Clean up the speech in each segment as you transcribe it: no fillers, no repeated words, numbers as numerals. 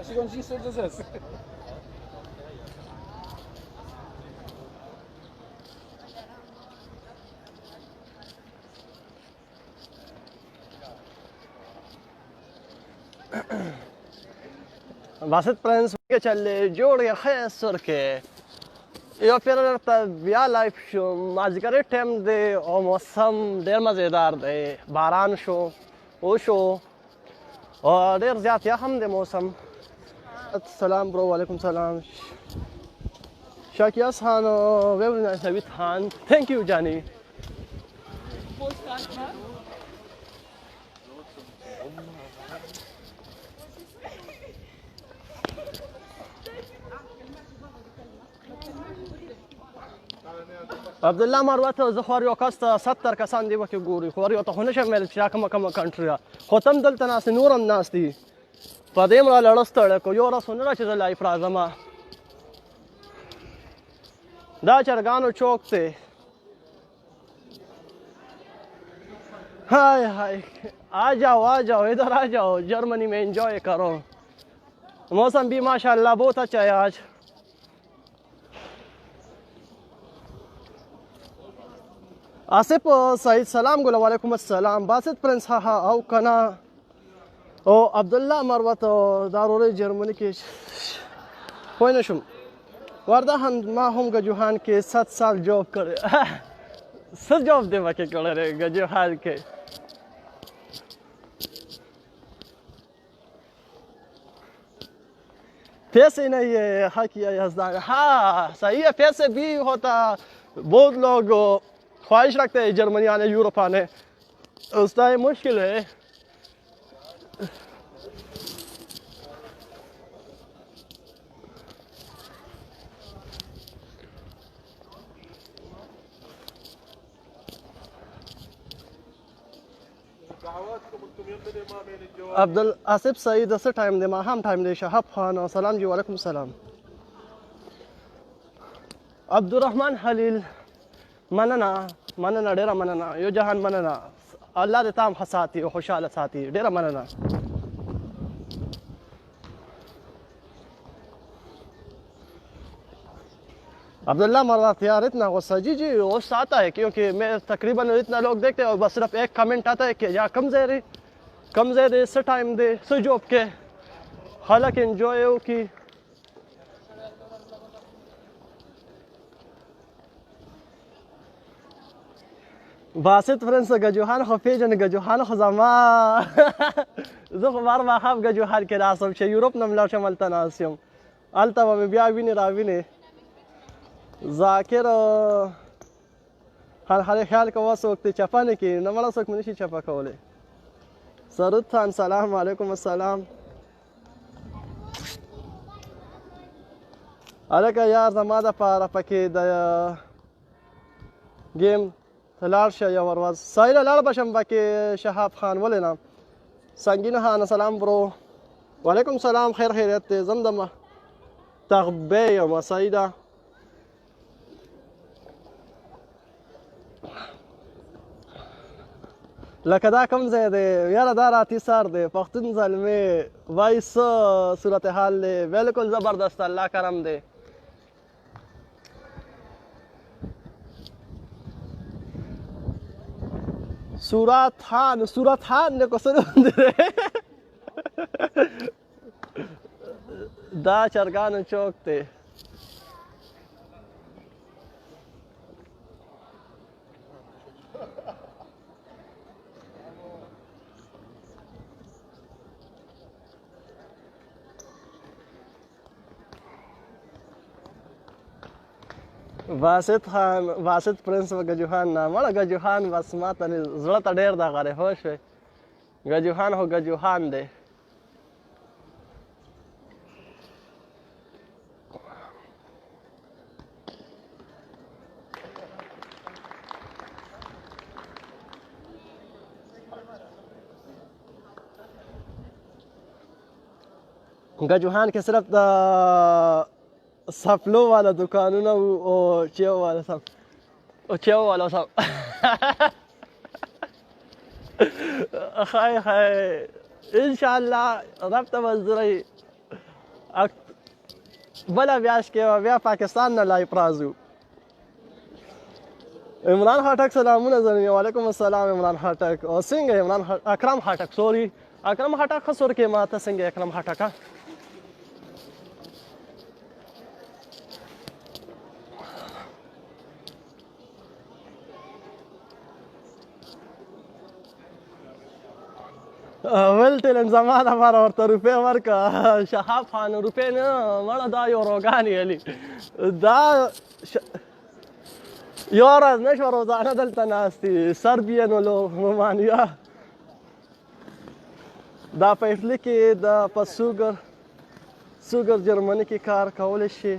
Segundinho, senhor Jesus. باسط پرنس کې چلې جوړ یې ښه سر کې یو پیر ته بیا لایف شو مازدیګری ټایم دی او موسم ډېر مزېدار دی باران شو وشو او ډېر زیات یا هم دی موسم سلام برو وعلیکم سلام شاکیاس خان very nice Navid Khan thank you Johnny عبدالله مروت زه خو یو کس ته 70 کسان دی وکې ګوري خو یو ته خو نشم ویلی چې دا کومه کنټري ده خو ته هم دلته ناست نور هم ناست دي په دې هم رالړه ستړی کړو یو ورځ خو نه ده چې زه لایف راځم دا چرګانو چوک دی हाय हाय आ जाओ इधर आ जाओ जर्मनी में एंजॉय करो मौसम भी माशाल्लाह बहुत अच्छा है आज आसिफ सईद सलाम गुल वालेकुम अस्सलाम बासित प्रिंस हा او कना او عبدالله مروت دارول جرمنی کې پوه نه شوم ورده ما هم گجوهان کې 7 سال جاب کړی څه جاب دی وکړی کړی گجوهان کې पैसे नहीं है हाँ किया यजदान हाँ सही है पैसे भी होता बहुत लोग ख्वाहिश रखते हैं जर्मनी आने यूरोप आने उसका मुश्किल है عبدال آصف سعید اسے ٹائم دے ماہم ٹائم دے شہاب خان سلام جی وعلیکم السلام عبدالرحمن خلیل مننا ډیره مننه یو جهان مننه الله دې تام ساتي او خوشاله ساتي ډیره مننه عبداللہ مروت یار اتنا غصہ جی غصہ آتا ہے کیونکہ میں تقریباً اتنا لوگ دیکھتے ہیں اور بس صرف ایک کمنٹ آتا ہے کہ یا کم زیر دے سے ٹائم دے سے جاب کے حالانکہ انجوائے ہو کی باسط فرنس گجوهان خو پیژنې گجوهان خو زما زه خو بار ماښام گجوهان کې ناست یم چې یوروپ نه ملاړ شم هلته ناست یم هلته به مې بیا وینې راوینې ذاکر خیر خیال کوه څوک دې چپه نه کړي نه مړه څوک مې نشي چپه کولی سرود خان سلام علیکم السلام هلکه یار زما دپاره پکې د ګیم ته لاړ شه یو ورځ سایله لاړ به شم پکې شهاب خان ولې نه سنگین خان سلام برو وعلیکم سلام خیر خیریت دی زم د تغبې یم سعیده لکه دا کوم ځای دی یاره دا راتي سر دی پښتون زلمې وایي څه صورتحال دی بالکل زبردست الله کرم دی صورت خان نے کو سره دا چرګانو چوک دی باسط پرنس و گجوهان نه مړه گجوهان بس ما ته زړه ته ډېر دغه دی پوه شوې گجوهان خو گجوهان دی گجوهان کې صرف د سپلو والا دکانونه او چیو والا سب خای انشاءالله رب ته مزدوري بله میاشت کې بیا پاکستان نه لایف راځو. عمران خټک سلامونه زلمي. وعلیکم السلام عمران خټک. او څنګه عمران اکرم خټک سوري اکرم خټک ښه سور کې ماته څنګه اکرم خټک ول ټیلنټ زما لپاره ورته روپۍ ورکړه. شهاب خان روپۍ نه مړه دا یوروګانې علي دا یو ورځ نه شوه روزانه دلته ناست دي. سربیان و رومانیا دا په اټلي کې د په سوګر جرمني کې کار کولی شي.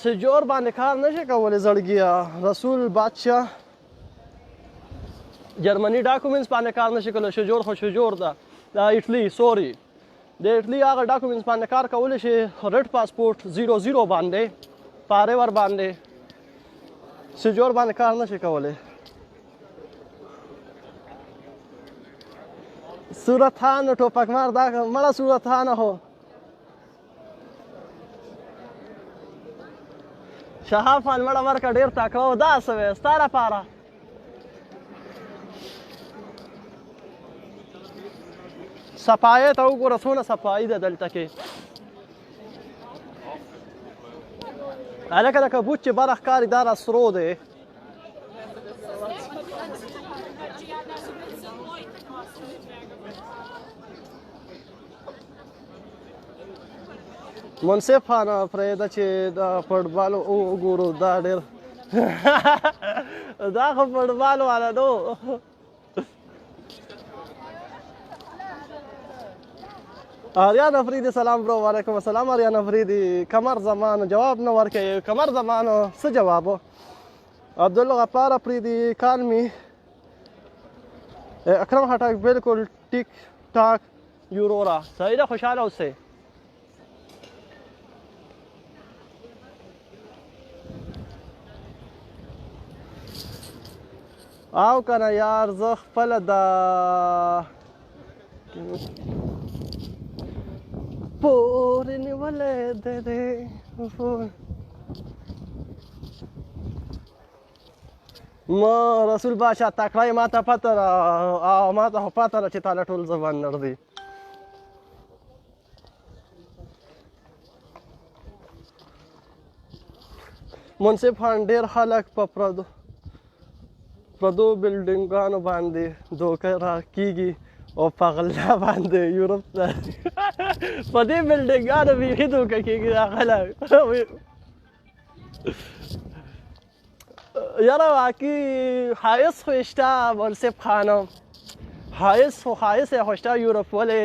سجور باندې کار نشي کولی زړګیه. رسول بادشاه جرمني ډاکومنټس باندې کار نشي کولی. شجور خو شجور ده د اټلي سوري د اټلي هغه ډاکومنټس باندې کار کولی شي. ریډ پاسپورټ 00 باندې پاره ور باندې سجور باندې کار نشي کولی. صورت خان ټوپک مار دا مړه صورت خان هو شهاب خان مړه ورکه ډېر تکړه و. دا څه وی ستا لپاره صفایي ته وګوره څونه صفایي ده دلته کې. هلکه د کبوت چې بره ښکاري دا را سرو دی. منصف خان پرېږده چې د فټبال وګورو دا ډېر دا خو فټبال والا نو. آریان افریدي سلام برو. وعلیکم السلام آریان افریدي. قمر زمان جواب نه ورکوي. قمر زمان څه جواب و؟ عبدالغفار افریدي کالمی اکرم خټک بالکل ټیک ټاک یورورا صحیح ده. خوشحاله اوسئ. او کنه یار زه خپله د پورې نیولی دی ما رسول بادشاه تکړه یې ما ته پته ده او ما ته خو پته ده چې تا له ټول زبان نر دی. منصف خان ډېر خلک په پردو بلډینګانو باندې دوکه راکېږي او په غلا باندې یورپ ته په دې بلډینګانو بیخي دوکه کېږي دا خلک. یاره واقعي ښایست خو یې شته منصف خانه ښایست خو ښایست یې خو شته یورپ ولې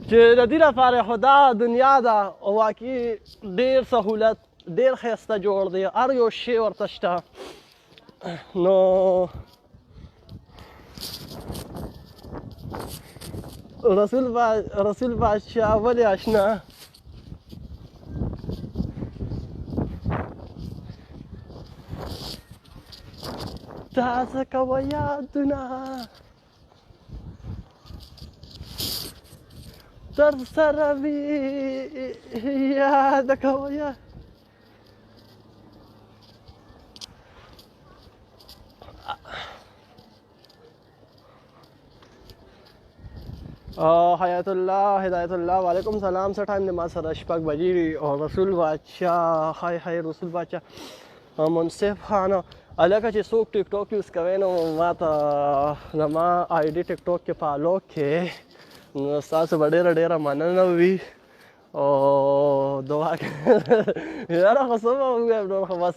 چې د دې لپاره خو دا دنیا ده او واقعي ډېر سهولت ډېر ښایسته جوړ دی. هر یو شی ورته شته. نو رسول بادشاه ولې اشنا تازه کوه یادونه در سره وي یاد کوه حیات الله هدایت الله وعلیکم سلام. څه ټایم دی ما سره 6 بجې او رسول بادشاه هاي رسول بادشاه منصف خان هلکه چې څوک ټیک ټاک یوز کوي نو ما ته زما آی ډي ټیک ټاک کې فالو کړئ نو ستاسو به ډېره مننه وي او دعا یاره خو څه به ووایم نور خو بس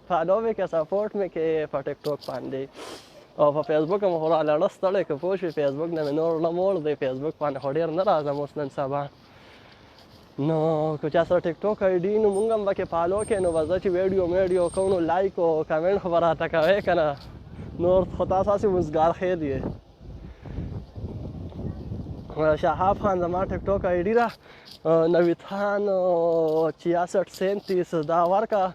فالو مې کړه سپورټ مې کړې په ټیک ټاک باندې او په فیسبوک هم خو رالړه ستړی که پوه شوې فیسبوک نه مې نور نه موړ دی. فیسبوک باندې خو ډېر نه راځم اوس نن سبا. نو که چا سره ټیک ټاک آی ډي نو مونږ هم پکې فالو کړئ نو بس زه چې ویډیو کوو نو لایک او کمنټ خو به راته کوئ که نه نور خو تاسو هسې وزګار خیر یې. شهاب خان زما ټیک ټاک آی ډي ده 93 دا ورکړه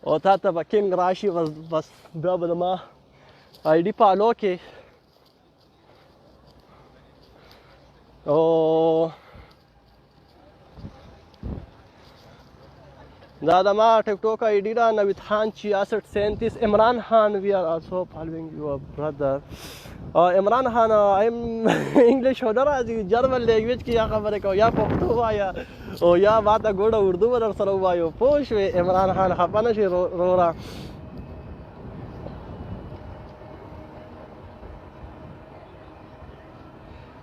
او تا ته به کنګ راشي بس بیا به زما آی ډي فالو کې او دا د ما ټیک ټاک آی ډی دا نوید خان 6637 عمران خان وی آر آلسو فالوینګ یور برادر عمران خان ایم انګلیش هو راځي جرمن لینګویج کې یا خبره کو یا پښتو وایا او یا ماته ګوډه اردو ور سره وایو پوه شوې عمران خان خفه نه شي رورا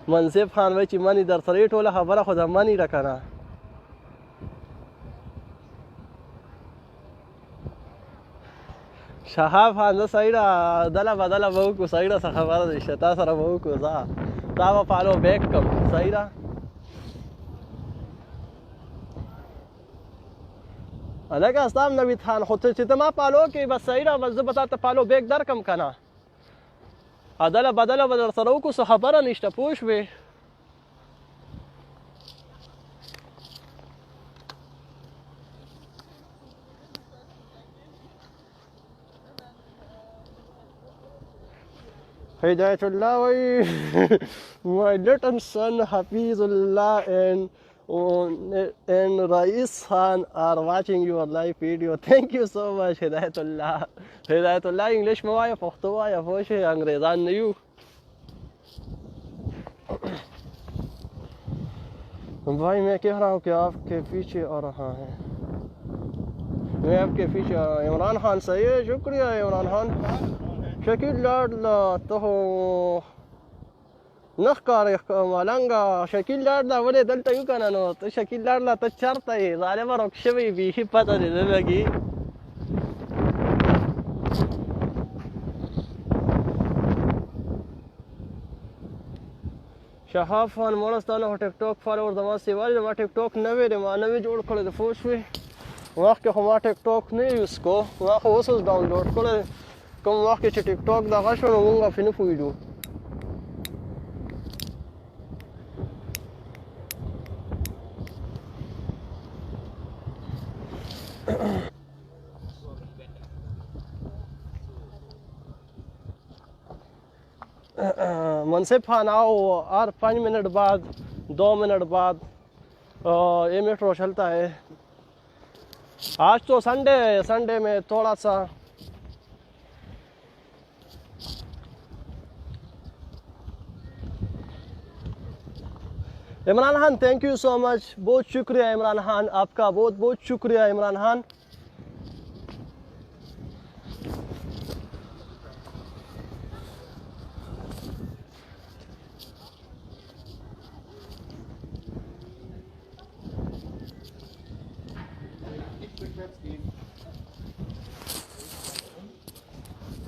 منصف خان وایي چې منی در سره ټوله خبره خو د منی ده که نه شهاب خان زه صحیح ده دله بدله به وکړو صحیح ده څه خبره ده شته سره به وکړو ځه تا به فالو بیک کړم صحیح ده هلکه ستا هم نوید خان خو چې ته ما فالو کړې بس صحیح ده بس زه به تا ته فالو بیک درکړم که نه عدله بدله به در سره وکړو څه خبره نشته پوه شوې Hidayatullah, my little son Hafizullah and Rais Khan are watching your live video. Thank you so much, Hidayatullah. Hidayatullah, English में वाया, पख्तो वाया, फोश है, अंग्रेज़ान नहीं हूँ. भाई मैं कह रहा हूँ कि आपके पीछे आ रहा है. मैं आपके पीछे आ रहा हूँ. इमरान खान सही है, शुक्रिया इमरान खान. شکیل لاړله ته خو نه ښکارې ملنګه شکیل لاړله ولې دلته یو که نه نو ته شکیل لاړله ته چېرته یې ظالمه روک شوی بیخي پته دې نه لګي شهاب خان مړه ستا نه خو ټیک ټاک فالوور زما سیوا دی ما ټیک ټاک نوی دی ما نوی جوړ کړی دی پوه شوې مخکې خو ما ټیک ټاک نه یوز کو ما خو اوس ډاونلوډ کړی کوم وخت کې چې ټیک ټاک دغه شو نو مونږ پرې نه پوهېږو منصف خان आओ और 5 मिनट बाद 2 मिनट बाद ये मेट्रो चलता है आज तो संडे में थोड़ा सा Imran Khan thank you so much बहुत शुक्रिया इमरान खान आपका बहुत बहुत शुक्रिया इमरान खान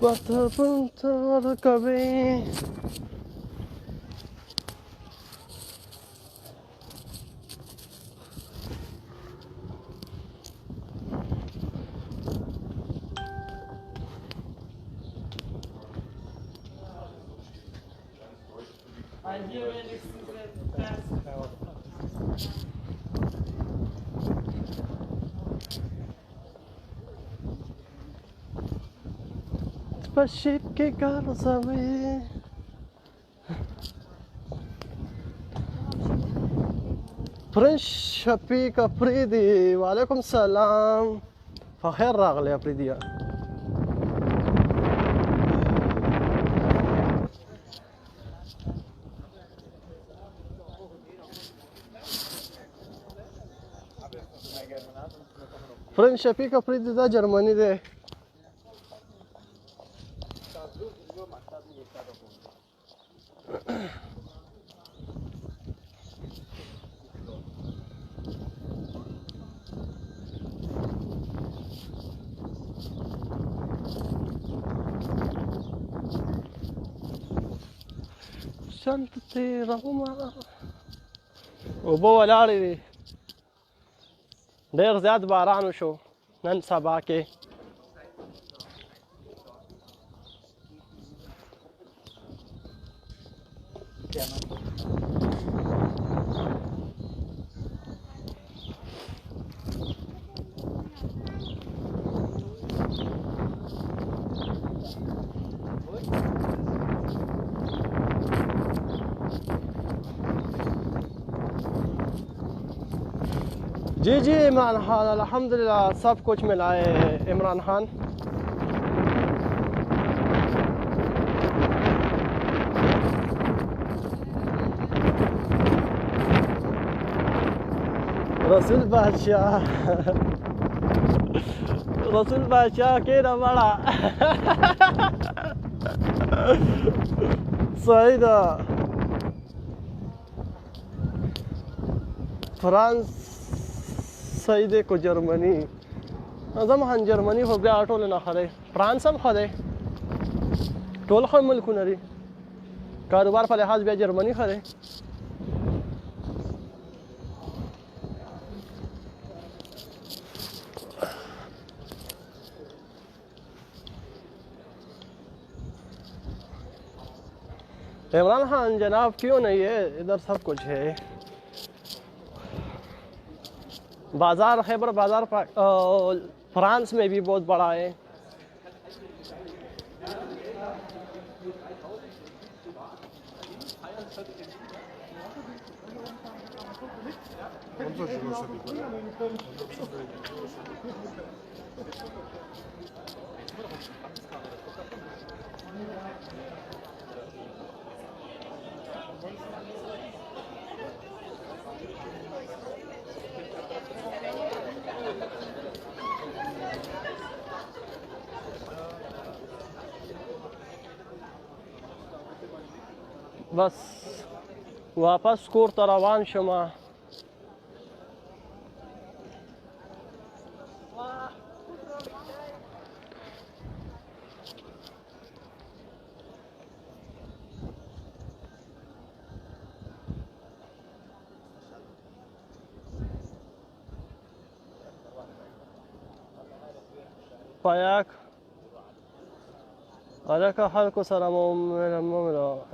पत्थर कभी Спасибо, Гарзовые. Prince Shafiq Afridi, وعليكم السلام. فخير راغلي أفريدي. Prince Shafiq Afridi دا جرمني دی. شنطتي رغم اوبه ولاړې دي ډېر زیات باران وشو نن سبا کې जी जी इमरान खान, अल्हम्दुलिल्लाह सब कुछ मिला है इमरान खान। रसूल बादशाह रसूल बादशाह के ना बड़ा सही था। फ्रांस सही दे को जर्मनी अजम हन जर्मनी हो गया ऑटो लेना खरे फ्रांस हम खरे टोल खर मुल्क नरी कारोबार पर लिहाज भी जर्मनी खरे। इमरान खान जनाब क्यों नहीं है, इधर सब कुछ है। बाजार खैबर बाजार फ्रांस में भी बहुत बड़ा है। बस वापस कोर तरवान शमा पायाक अरे का हल को सरा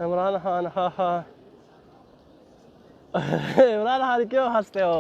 इमरान खान हा हा इमरान खान क्यों हंसते हो?